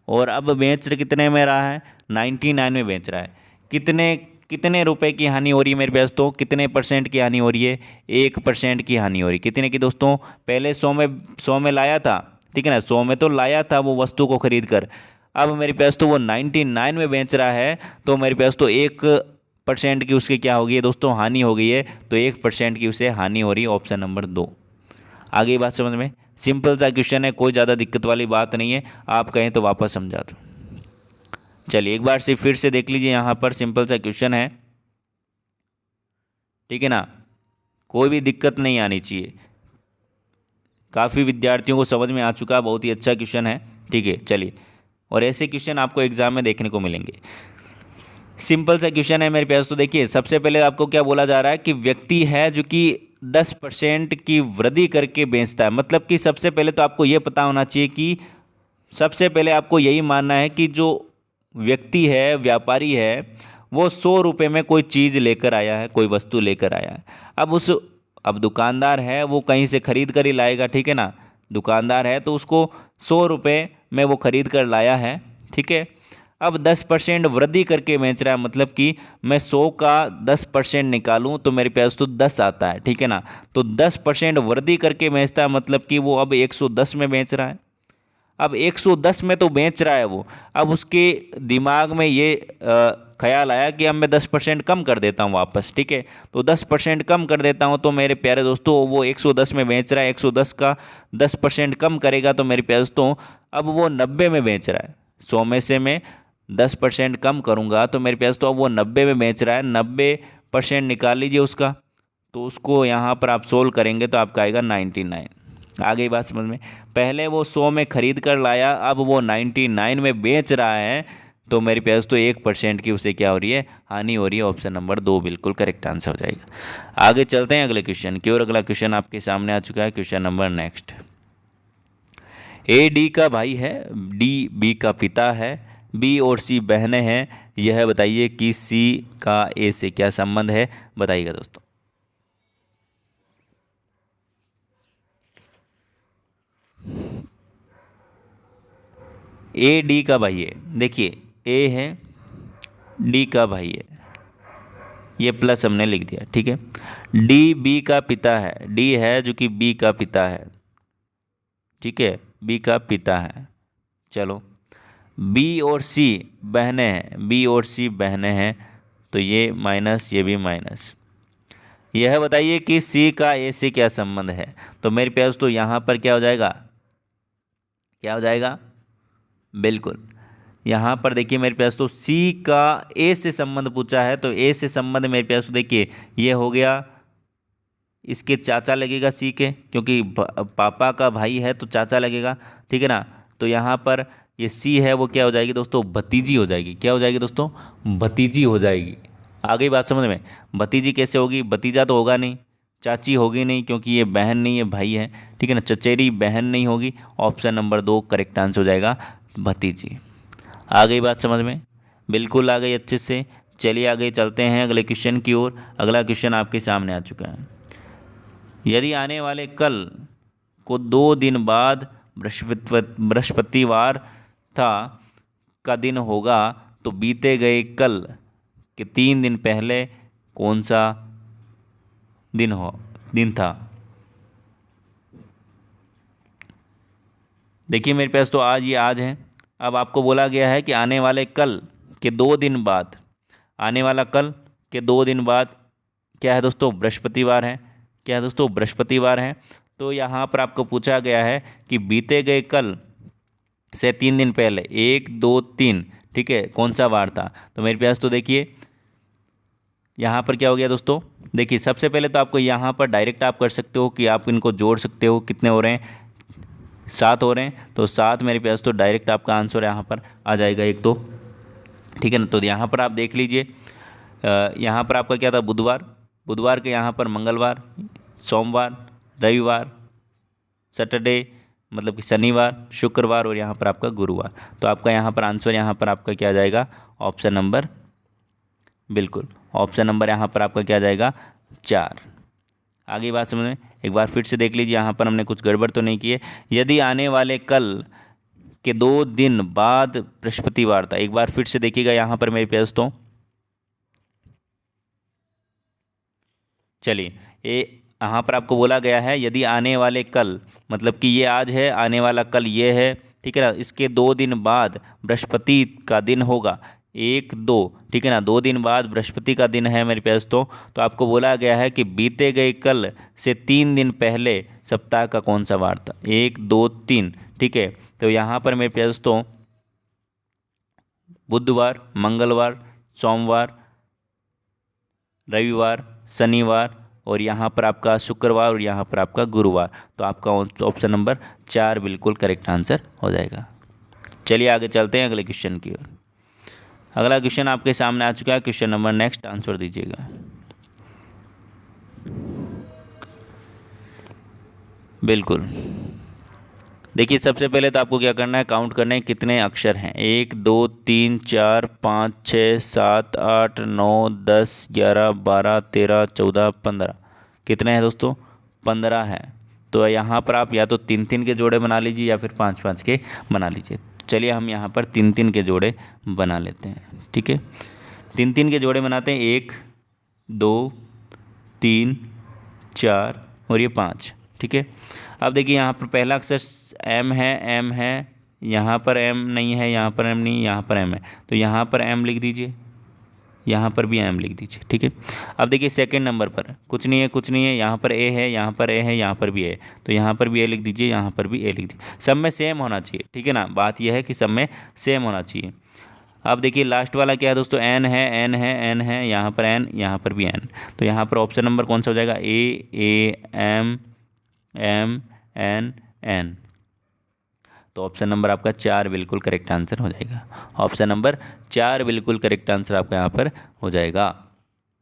और अब बेच कितने में रहा है? 99 में बेच रहा है। कितने कितने रुपए की हानि हो रही है मेरे पास? तो कितने परसेंट की हानि हो रही है? 1% की हानि हो रही है। कितने की दोस्तों? पहले 100 में लाया था, ठीक है ना, 100 में तो लाया था वो वस्तु को खरीद कर। अब मेरे पास तो वो 99 में बेच रहा है, तो मेरे पास तो 1% की उसकी क्या हो गई है दोस्तों? हानि हो गई है। तो 1% की उसे हानि हो रही है, ऑप्शन नंबर 2। आगे बात समझ में? सिंपल सा क्वेश्चन है, कोई ज़्यादा दिक्कत वाली बात नहीं है। आप कहें तो वापस समझा दूँ। चलिए एक बार से फिर से देख लीजिए, यहाँ पर सिंपल सा क्वेश्चन है, ठीक है ना, कोई भी दिक्कत नहीं आनी चाहिए। काफ़ी विद्यार्थियों को समझ में आ चुका है, बहुत ही अच्छा क्वेश्चन है, ठीक है। चलिए, और ऐसे क्वेश्चन आपको एग्जाम में देखने को मिलेंगे। सिंपल सा क्वेश्चन है मेरे पास। तो देखिए सबसे पहले आपको क्या बोला जा रहा है कि व्यक्ति है जो कि 10% की वृद्धि करके बेचता है। मतलब कि सबसे पहले तो आपको ये पता होना चाहिए कि सबसे पहले आपको यही मानना है कि जो व्यक्ति है, व्यापारी है, वो 100 रुपये में कोई चीज़ लेकर आया है, कोई वस्तु लेकर आया है। अब दुकानदार है, वो कहीं से खरीद कर ही लाएगा, ठीक है ना। दुकानदार है तो उसको 100 रुपये में वो खरीद कर लाया है, ठीक है। अब 10% वृद्धि करके बेच रहा है, मतलब कि मैं 100 का 10% निकालूं तो मेरे पास तो 10 आता है, ठीक है ना। तो 10% वृद्धि करके बेचता है, मतलब कि वो अब 110 में बेच रहा है। अब 110 में तो बेच रहा है वो, अब उसके दिमाग में ये ख्याल आया कि अब मैं 10% कम कर देता हूँ वापस, ठीक है। तो 10% कम कर देता हूँ, तो मेरे प्यारे दोस्तों वो 110 में बेच रहा है, 110 का 10% कम करेगा तो मेरे प्यारे दोस्तों अब वो 90 में बेच रहा है। 100 में से मैं 10% कम करूँगा तो मेरे पास तो अब वो 90 में बेच रहा है। 90% निकाल लीजिए उसका, तो उसको यहाँ पर आप सोल्व करेंगे तो आपका आएगा 99। आगे बात समझ में? पहले वो 100 में खरीद कर लाया, अब वो 99 में बेच रहा है, तो मेरे पास तो 1% की उसे क्या हो रही है? हानि हो रही है। ऑप्शन नंबर 2 बिल्कुल करेक्ट आंसर हो जाएगा। आगे चलते हैं अगले क्वेश्चन की, और अगला क्वेश्चन आपके सामने आ चुका है। Question number next, A D का भाई है, डी बी का पिता है, बी और सी बहनें हैं। यह बताइए कि सी का ए से क्या संबंध है? बताइएगा दोस्तों। ए डी का भाई है, देखिए ए है, डी का भाई है, ये प्लस हमने लिख दिया, ठीक है। डी बी का पिता है, डी है जो कि बी का पिता है, ठीक है, बी का पिता है। चलो, बी और सी बहनें हैं, बी और सी बहनें हैं, तो ये माइनस, ये भी माइनस। यह बताइए कि सी का ए से क्या संबंध है? तो मेरे पास तो यहाँ पर क्या हो जाएगा? क्या हो जाएगा? बिल्कुल, यहाँ पर देखिए मेरे पास तो सी का ए से संबंध पूछा है, तो ए से संबंध मेरे पास तो देखिए ये हो गया, इसके चाचा लगेगा सी के, क्योंकि पापा का भाई है तो चाचा लगेगा, ठीक है ना। तो यहाँ पर ये सी है वो क्या हो जाएगी दोस्तों? भतीजी हो जाएगी। क्या हो जाएगी दोस्तों? भतीजी हो जाएगी। आगे बात समझ में? भतीजी कैसे होगी? भतीजा तो होगा नहीं, चाची होगी नहीं, क्योंकि ये बहन नहीं है, भाई है, ठीक है ना। चचेरी बहन नहीं होगी। ऑप्शन नंबर 2 करेक्ट आंसर हो जाएगा, भतीजी। आ गई बात समझ में? बिल्कुल आ गई अच्छे से। चलिए आगे चलते हैं अगले क्वेश्चन की ओर। अगला क्वेश्चन आपके सामने आ चुका है। यदि आने वाले कल को 2 दिन बाद बृहस्पतिवार था का दिन होगा, तो बीते गए कल के 3 दिन पहले कौन सा दिन था? देखिए मेरे पास तो आज, ये आज है। अब आपको बोला गया है कि आने वाले कल के 2 दिन बाद, आने वाला कल के 2 दिन बाद क्या है दोस्तों, बृहस्पतिवार है। क्या है दोस्तों, बृहस्पतिवार है। तो यहाँ पर आपको पूछा गया है कि बीते गए कल से 3 दिन पहले, 1, 2, 3, ठीक है, कौन सा वार था। तो मेरे प्यास तो देखिए यहाँ पर क्या हो गया दोस्तों, देखिए सबसे पहले तो आपको यहाँ पर डायरेक्ट आप कर सकते हो कि आप इनको जोड़ सकते हो। कितने हो रहे हैं, 7 हो रहे हैं। तो 7 मेरे प्यास तो डायरेक्ट आपका आंसर यहाँ पर आ जाएगा एक तो, ठीक है ना। तो यहाँ पर आप देख लीजिए, यहाँ पर आपका क्या था, बुधवार, बुधवार के यहाँ पर मंगलवार, सोमवार, रविवार, सैटरडे मतलब कि शनिवार, शुक्रवार और यहाँ पर आपका गुरुवार। तो आपका यहाँ पर आंसर यहाँ पर आपका क्या आ जाएगा, ऑप्शन नंबर, बिल्कुल ऑप्शन नंबर यहाँ पर आपका क्या आ जाएगा, 4। आगे बात समझ में, एक बार फिर से देख लीजिए, यहाँ पर हमने कुछ गड़बड़ तो नहीं की है। यदि आने वाले कल के 2 दिन बाद बृहस्पतिवार था, एक बार फिर से देखिएगा यहाँ पर मेरे प्यारे दोस्तों, चलिए ये यहाँ पर आपको बोला गया है यदि आने वाले कल, मतलब कि ये आज है, आने वाला कल ये है, ठीक है ना। इसके 2 दिन बाद बृहस्पति का दिन होगा, 1, 2, ठीक है ना, 2 दिन बाद बृहस्पति का दिन है मेरे प्यारे दोस्तों। तो आपको बोला गया है कि बीते गए कल से 3 दिन पहले सप्ताह का कौन सा वार था, 1, 2, 3, ठीक है। तो यहाँ पर मेरे प्यारे दोस्तों बुधवार, मंगलवार, सोमवार, रविवार, शनिवार और यहाँ पर आपका शुक्रवार और यहाँ पर आपका गुरुवार। तो आपका ऑप्शन नंबर 4 बिल्कुल करेक्ट आंसर हो जाएगा। चलिए आगे चलते हैं अगले क्वेश्चन की ओर। अगला क्वेश्चन आपके सामने आ चुका है, क्वेश्चन नंबर नेक्स्ट आंसर दीजिएगा। बिल्कुल देखिए, सबसे पहले तो आपको क्या करना है, काउंट करना है कितने अक्षर हैं। 1, 2, 3, 4, 5, 6, 7, 8, 9, 10, 11, 12, 13, 14, कितने हैं दोस्तों, 15 है। तो यहाँ पर आप या तो 3 3 के जोड़े बना लीजिए या फिर 5 5 के बना लीजिए। चलिए हम यहाँ पर 3 3 के जोड़े बना लेते हैं, ठीक है। 3 3 के जोड़े बनाते हैं, 1, 2, 3, 4 और ये 5, ठीक है। अब देखिए यहाँ पर पहला अक्षर एम है, एम है, यहाँ पर एम नहीं है, यहाँ पर एम नहीं, यहाँ पर एम है। तो यहाँ पर एम लिख दीजिए, यहाँ पर भी एम लिख दीजिए, ठीक है। अब देखिए सेकंड नंबर पर कुछ नहीं है, कुछ नहीं है, यहाँ पर ए है, यहाँ पर ए है, यहाँ पर भी ए, तो यहाँ पर भी ए लिख दीजिए, यहाँ पर भी ए लिख दीजिए। सब में सेम होना चाहिए, ठीक है ना। बात यह है कि सब में सेम होना चाहिए। अब देखिए लास्ट वाला क्या है दोस्तों, एन है, एन है, एन है, यहाँ पर एन, यहाँ पर भी एन। तो यहाँ पर ऑप्शन नंबर कौन सा हो जाएगा, A M M N N. तो ऑप्शन नंबर आपका 4 बिल्कुल करेक्ट आंसर हो जाएगा। ऑप्शन नंबर 4 बिल्कुल करेक्ट आंसर आपका यहाँ पर हो जाएगा।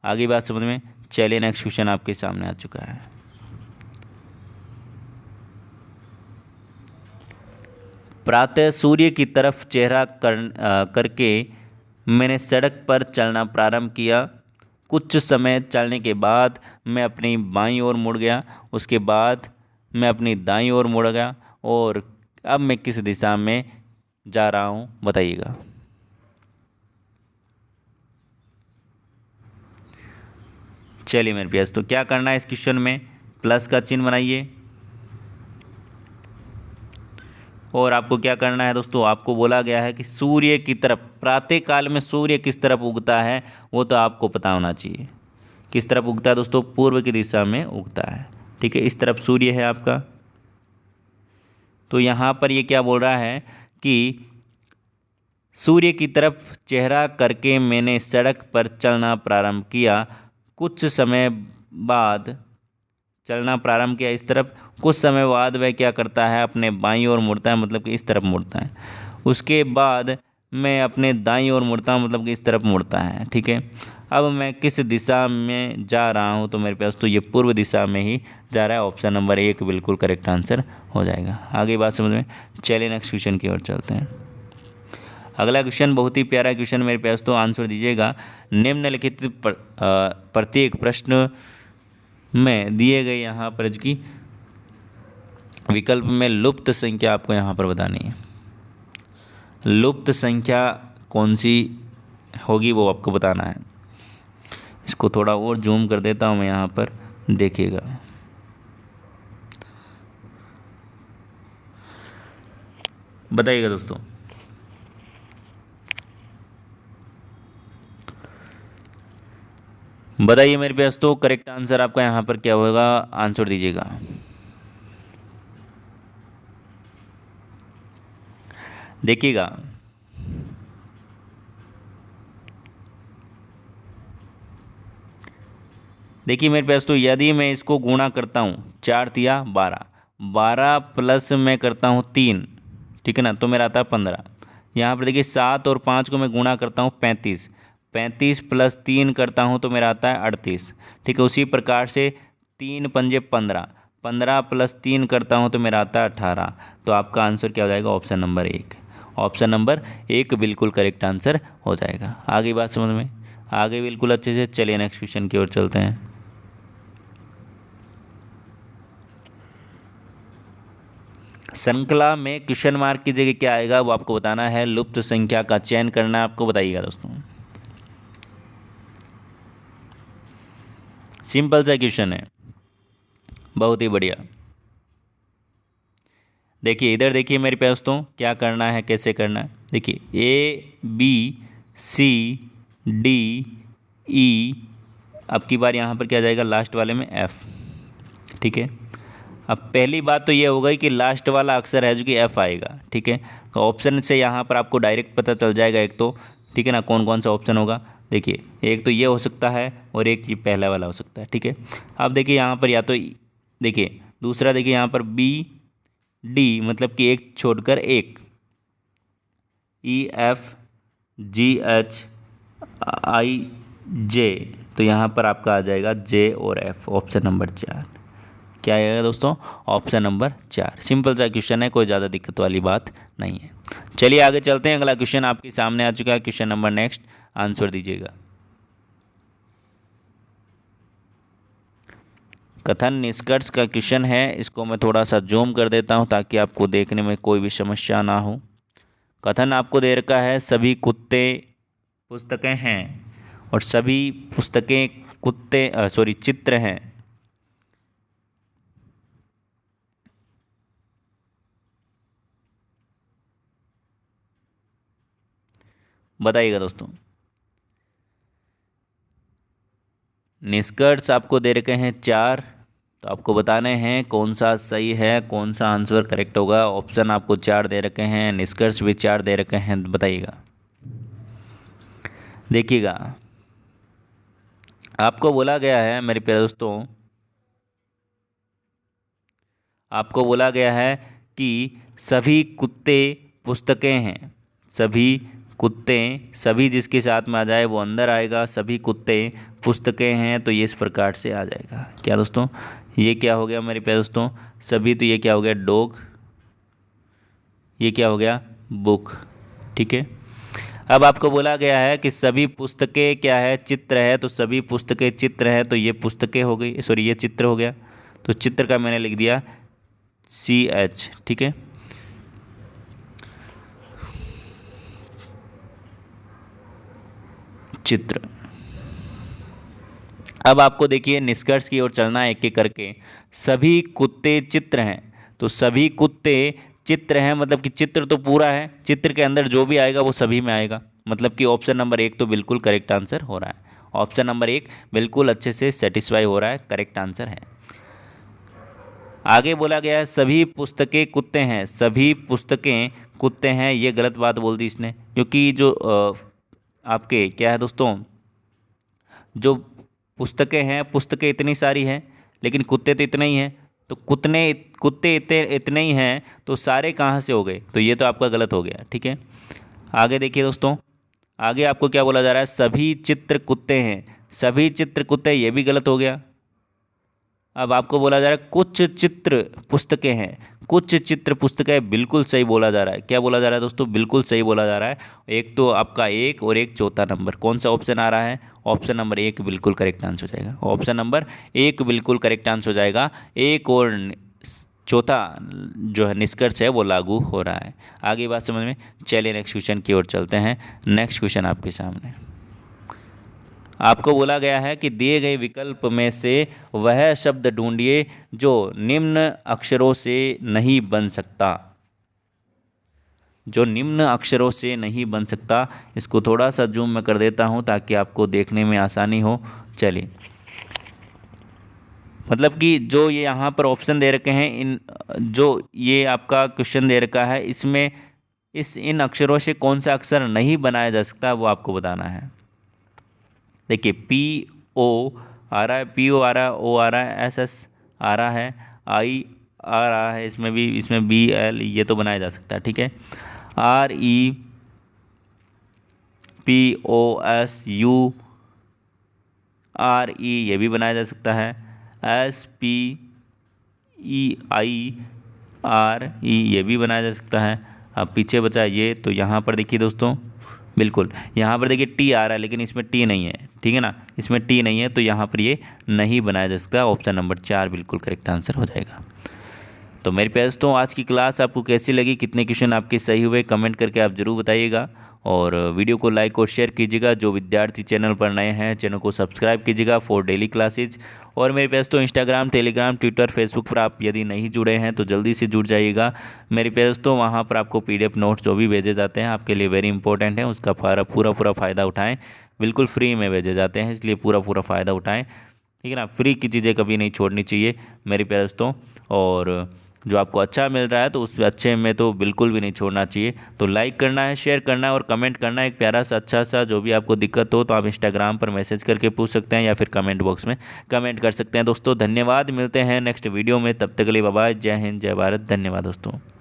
आगे बात समझ में, चलिए नेक्स्ट क्वेश्चन आपके सामने आ चुका है। प्रातः सूर्य की तरफ चेहरा करके मैंने सड़क पर चलना प्रारंभ किया। कुछ समय चलने के बाद मैं अपनी बाईं ओर मुड़ गया, उसके बाद मैं अपनी दाईं ओर मुड़ गया, और अब मैं किस दिशा में जा रहा हूँ बताइएगा। चलिए मेरे प्यास, तो क्या करना है इस क्वेश्चन में, प्लस का चिन्ह बनाइए। और आपको क्या करना है दोस्तों, आपको बोला गया है कि सूर्य की तरफ, प्रातः काल में सूर्य किस तरफ उगता है वो तो आपको पता होना चाहिए। किस तरफ उगता है दोस्तों, पूर्व की दिशा में उगता है, ठीक है। इस तरफ सूर्य है आपका। तो यहाँ पर ये क्या बोल रहा है कि सूर्य की तरफ चेहरा करके मैंने सड़क पर चलना प्रारंभ किया। कुछ समय बाद चलना प्रारंभ किया इस तरफ, कुछ समय बाद वह क्या करता है, अपने बाईं ओर मुड़ता है, मतलब कि इस तरफ मुड़ता है। उसके बाद मैं अपने दाईं ओर मुड़ता हूँ, मतलब कि इस तरफ मुड़ता है, ठीक है। अब मैं किस दिशा में जा रहा हूँ, तो मेरे पास तो ये पूर्व दिशा में ही जा रहा है। ऑप्शन नंबर 1 बिल्कुल करेक्ट आंसर हो जाएगा। आगे बात समझ में, चलिए नेक्स्ट क्वेश्चन की ओर चलते हैं। अगला क्वेश्चन बहुत ही प्यारा क्वेश्चन मेरे पास, तो आंसर दीजिएगा। निम्नलिखित प्रत्येक प्रश्न में दिए गए यहाँ पर की विकल्प में लुप्त संख्या आपको यहाँ पर बतानी है। लुप्त संख्या कौन सी होगी वो आपको बताना है। इसको थोड़ा और जूम कर देता हूँ मैं यहाँ पर, देखिएगा। बताइएगा दोस्तों। बताइए मेरे पास तो करेक्ट आंसर आपका यहाँ पर क्या होगा, आंसर दीजिएगा। देखिएगा, देखिए मेरे पास तो यदि मैं इसको गुणा करता हूँ, 4 तिया 12, 12 प्लस मैं करता हूँ 3, ठीक है ना, तो मेरा आता है 15। यहाँ पर देखिए 7 और 5 को मैं गुणा करता हूँ 35, 35 प्लस 3 करता हूँ तो मेरा आता है 38, ठीक है। उसी प्रकार से 3 पंजे 15, 15 प्लस 3 करता हूँ तो मेरा आता है 18। तो आपका आंसर क्या हो जाएगा, ऑप्शन नंबर 1। ऑप्शन नंबर 1 बिल्कुल करेक्ट आंसर हो जाएगा। आगे बात समझ में आगे बिल्कुल अच्छे से। चलिए नेक्स्ट क्वेश्चन की ओर चलते हैं। श्रृंखला में क्वेश्चन मार्क की जगह क्या आएगा वो आपको बताना है। लुप्त संख्या का चयन करना है आपको, बताइएगा दोस्तों। सिंपल सा क्वेश्चन है, बहुत ही बढ़िया। देखिए इधर देखिए मेरे पास तो क्या करना है, कैसे करना है। देखिए ABCDE, अब की बार यहाँ पर क्या जाएगा, लास्ट वाले में F, ठीक है। अब पहली बात तो ये हो गई कि लास्ट वाला अक्षर है जो कि F आएगा, ठीक है। तो ऑप्शन से यहाँ पर आपको डायरेक्ट पता चल जाएगा एक तो, ठीक है ना, कौन कौन सा ऑप्शन होगा। देखिए एक तो ये हो सकता है और एक ये पहला वाला हो सकता है, ठीक है। अब देखिए यहाँ पर या तो देखिए दूसरा, देखिए यहाँ पर BD मतलब कि एक छोड़कर एक, EFGHIJ, तो यहाँ पर आपका आ जाएगा J और F, ऑप्शन नंबर 4। क्या आएगा दोस्तों, ऑप्शन नंबर 4। सिंपल सा क्वेश्चन है, कोई ज़्यादा दिक्कत वाली बात नहीं है। चलिए आगे चलते हैं। अगला क्वेश्चन आपके सामने आ चुका है, क्वेश्चन नंबर नेक्स्ट, आंसर दीजिएगा। कथन निष्कर्ष का क्वेश्चन है, इसको मैं थोड़ा सा जूम कर देता हूँ ताकि आपको देखने में कोई भी समस्या ना हो। कथन आपको दे रखा है, सभी कुत्ते पुस्तकें हैं और सभी पुस्तकें चित्र हैं। बताइएगा दोस्तों। निष्कर्ष आपको दे रखे हैं 4, तो आपको बताने हैं कौन सा सही है, कौन सा आंसर करेक्ट होगा। ऑप्शन आपको 4 दे रखे हैं, निष्कर्ष भी 4 दे रखे हैं, बताइएगा। देखिएगा आपको बोला गया है मेरे प्यारे दोस्तों, आपको बोला गया है कि सभी कुत्ते पुस्तकें हैं। सभी कुत्ते, सभी जिसके साथ में आ जाए वो अंदर आएगा। सभी कुत्ते पुस्तकें हैं, तो ये इस प्रकार से आ जाएगा। क्या दोस्तों, ये क्या हो गया मेरे प्यारे दोस्तों, सभी, तो ये क्या हो गया, डॉग, ये क्या हो गया, बुक, ठीक है। अब आपको बोला गया है कि सभी पुस्तकें क्या है, चित्र है, तो सभी पुस्तकें चित्र है, तो ये पुस्तकें हो गई, सॉरी ये चित्र हो गया। तो चित्र का मैंने लिख दिया CH, ठीक है। चित्र। अब आपको देखिए निष्कर्ष की ओर चलना है एक एक करके। सभी कुत्ते चित्र हैं, तो सभी कुत्ते चित्र हैं मतलब कि चित्र तो पूरा है, चित्र के अंदर जो भी आएगा वो सभी में आएगा, मतलब कि ऑप्शन नंबर 1 तो बिल्कुल करेक्ट आंसर हो रहा है। ऑप्शन नंबर 1 बिल्कुल अच्छे से सेटिस्फाई हो रहा है, करेक्ट आंसर है। आगे बोला गया है सभी पुस्तकें कुत्ते हैं, सभी पुस्तकें कुत्ते हैं, ये गलत बात बोल दी इसने, क्योंकि जो आपके क्या है दोस्तों, जो पुस्तकें हैं, पुस्तकें इतनी सारी हैं लेकिन कुत्ते तो इतने ही हैं, तो कुत्ते इतने ही हैं तो सारे कहाँ से हो गए, तो ये तो आपका गलत हो गया, ठीक है। आगे देखिए दोस्तों, आगे आपको क्या बोला जा रहा है, सभी चित्र कुत्ते हैं, सभी चित्र कुत्ते, ये भी गलत हो गया। अब आपको बोला जा रहा है कुछ चित्र पुस्तकें हैं, कुछ चित्र पुस्तकें, बिल्कुल सही बोला जा रहा है। क्या बोला जा रहा है दोस्तों, बिल्कुल सही बोला जा रहा है। एक तो आपका 1 और एक चौथा नंबर, कौन सा ऑप्शन आ रहा है, ऑप्शन नंबर 1 बिल्कुल करेक्ट आंसर हो जाएगा। ऑप्शन नंबर 1 बिल्कुल करेक्ट आंसर हो जाएगा। एक और चौथा जो है निष्कर्ष है वो लागू हो रहा है। आगे बात समझ में। चलिए नेक्स्ट क्वेश्चन की ओर चलते हैं। नेक्स्ट क्वेश्चन आपके सामने, आपको बोला गया है कि दिए गए विकल्प में से वह शब्द ढूंढिए जो निम्न अक्षरों से नहीं बन सकता। जो निम्न अक्षरों से नहीं बन सकता, इसको थोड़ा सा जूम में कर देता हूँ ताकि आपको देखने में आसानी हो। चलिए, मतलब कि जो ये यहाँ पर ऑप्शन दे रखे हैं, इन जो ये आपका क्वेश्चन दे रखा है, इसमें इन अक्षरों से कौन सा अक्षर नहीं बनाया जा सकता वो आपको बताना है। देखिए, पी ओ आ रहा है, पी ओ आ रहा है, ओ आ रहा है, एस एस आ रहा है, आई आ रहा है, इसमें भी, इसमें बी एल, ये तो बनाया जा सकता है, ठीक है। R E P O S U R ई, ये भी बनाया जा सकता है। S P I R E ई, ये भी बनाया जा सकता है। अब पीछे बचा ये, तो यहाँ पर देखिए दोस्तों, बिल्कुल यहाँ पर देखिए टी आ रहा है, लेकिन इसमें टी नहीं है, ठीक है ना, इसमें टी नहीं है, तो यहाँ पर ये नहीं बनाया जा सकता। ऑप्शन नंबर 4 बिल्कुल करेक्ट आंसर हो जाएगा। तो मेरे प्यारे दोस्तों, आज की क्लास आपको कैसी लगी, कितने क्वेश्चन आपके सही हुए, कमेंट करके आप ज़रूर बताइएगा। और वीडियो को लाइक और शेयर कीजिएगा। जो विद्यार्थी चैनल पर नए हैं, चैनल को सब्सक्राइब कीजिएगा फॉर डेली क्लासेज। और मेरे प्यारे दोस्तों, इंस्टाग्राम, टेलीग्राम, ट्विटर, फेसबुक पर आप यदि नहीं जुड़े हैं तो जल्दी से जुड़ जाइएगा। मेरे प्यारे दोस्तों, वहाँ पर आपको PDF नोट्स जो भी भेजे जाते हैं आपके लिए वेरी इंपॉर्टेंट है, उसका पूरा फ़ायदा उठाएँ। बिल्कुल फ्री में भेजे जाते हैं, इसलिए पूरा फ़ायदा उठाएँ, ठीक है ना। फ्री की चीज़ें कभी नहीं छोड़नी चाहिए मेरे प्यारे दोस्तों। और जो आपको अच्छा मिल रहा है तो उस अच्छे में तो बिल्कुल भी नहीं छोड़ना चाहिए। तो लाइक करना है, शेयर करना है और कमेंट करना है। एक प्यारा सा अच्छा सा, जो भी आपको दिक्कत हो तो आप इंस्टाग्राम पर मैसेज करके पूछ सकते हैं या फिर कमेंट बॉक्स में कमेंट कर सकते हैं। दोस्तों धन्यवाद, मिलते हैं नेक्स्ट वीडियो में, तब तक के लिए बाय बाय। जय हिंद, जय भारत, धन्यवाद दोस्तों।